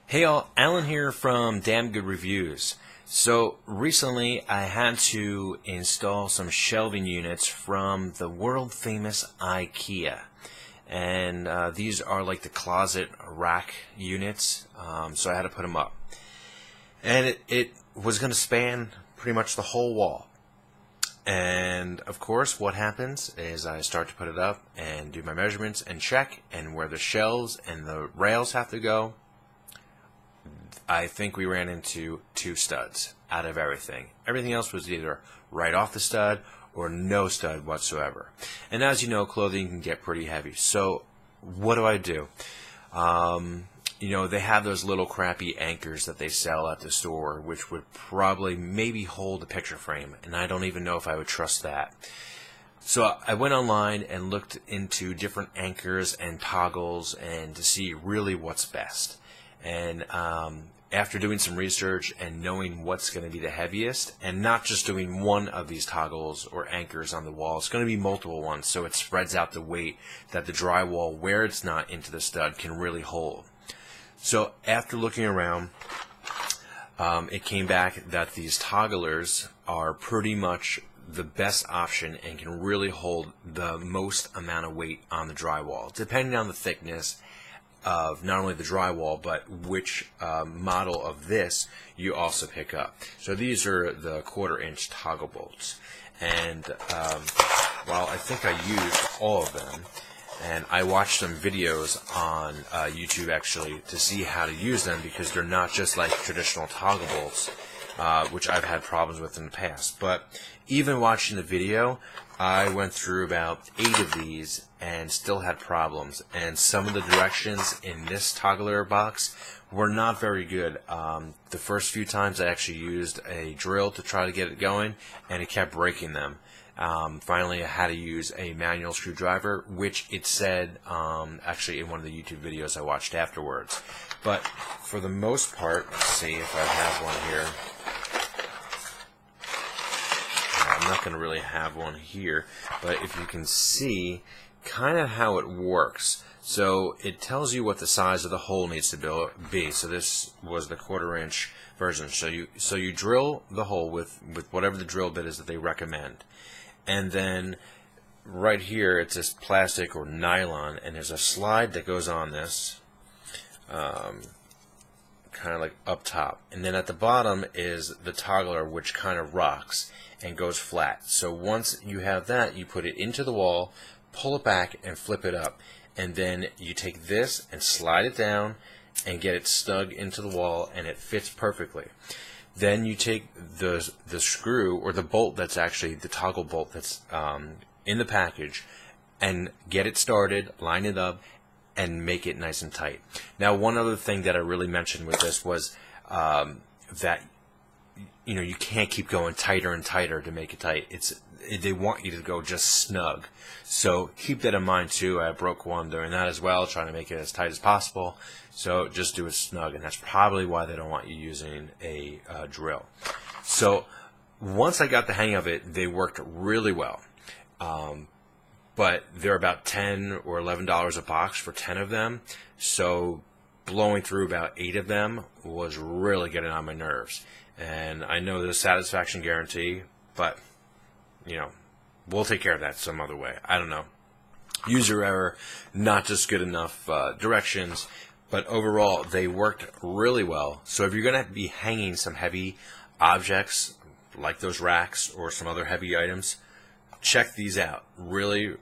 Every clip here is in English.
Hey all, Alan here from Damn Good Reviews. So recently I had to install some shelving units from the world famous IKEA. And these are like the closet rack units, so I had to put them up. And it was going to span pretty much the whole wall. And of course what happens is I start to put it up and do my measurements and check, and where the shelves and the rails have to go, I think we ran into 2 studs out of everything. Everything else was either right off the stud or no stud whatsoever. And as you know, clothing can get pretty heavy. So what do? They have those little crappy anchors that they sell at the store, which would probably maybe hold a picture frame, and I don't even know if I would trust that. So I went online and looked into different anchors and toggles and to see really what's best. And after doing some research and knowing what's going to be the heaviest, and not just doing one of these toggles or anchors on the wall, it's going to be multiple ones, so it spreads out the weight that the drywall, where it's not into the stud, can really hold. So after looking around, it came back that these togglers are pretty much the best option and can really hold the most amount of weight on the drywall, depending on the thickness of not only the drywall, but which model of this you also pick up. So these are the 1/4-inch toggle bolts, and while I think I used all of them, and I watched some videos on YouTube actually to see how to use them, because they're not just like traditional toggle bolts, which I've had problems with in the past. But even watching the video, I went through about 8 of these and still had problems, and some of the directions in this toggler box were not very good. The first few times I actually used a drill to try to get it going, and it kept breaking them. Finally I had to use a manual screwdriver, which it said actually in one of the YouTube videos I watched afterwards. But for the most part, let's see if I have one here. I'm not going to really have one here, but if you can see kind of how it works. So it tells you what the size of the hole needs to be. So this was the 1/4-inch version. So you drill the hole with whatever the drill bit is that they recommend. And then right here it's this plastic or nylon, and there's a slide that goes on this, kind of like up top, and then at the bottom is the toggler, which kind of rocks and goes flat. So once you have that, you put it into the wall, pull it back and flip it up, and then you take this and slide it down and get it snug into the wall, and it fits perfectly. Then you take the screw, or the bolt that's actually the toggle bolt that's in the package, and get it started, line it up, and make it nice and tight. Now, one other thing that I really mentioned with this was that you can't keep going tighter and tighter to make it tight. They want you to go just snug. So keep that in mind too. I broke one doing that as well, trying to make it as tight as possible. So just do it snug, and that's probably why they don't want you using a drill. So once I got the hang of it, they worked really well. But they're about $10 or $11 a box for 10 of them. So blowing through about 8 of them was really getting on my nerves. And I know there's a satisfaction guarantee, but we'll take care of that some other way. I don't know. User error, not just good enough directions, but overall they worked really well. So if you're going to be hanging some heavy objects like those racks or some other heavy items, check these out. Really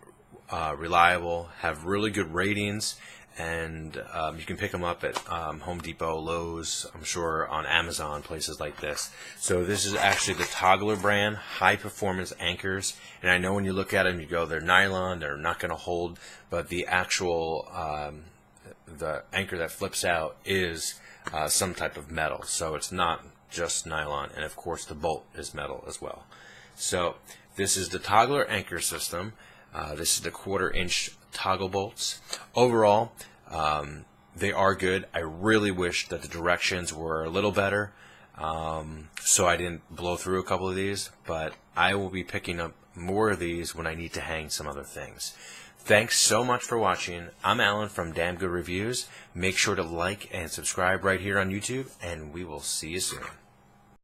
reliable, have really good ratings, and you can pick them up at Home Depot, Lowe's, I'm sure on Amazon, places like this. So this is actually the Toggler brand, high performance anchors, and I know when you look at them you go, they're nylon, they're not going to hold, but the actual the anchor that flips out is some type of metal, so it's not just nylon, and of course the bolt is metal as well. So this is the Toggler anchor system. This is the 1/4-inch toggle bolts. Overall, they are good. I really wish that the directions were a little better, so I didn't blow through a couple of these, but I will be picking up more of these when I need to hang some other things. Thanks so much for watching. I'm Alan from Damn Good Reviews. Make sure to like and subscribe right here on YouTube, and we will see you soon.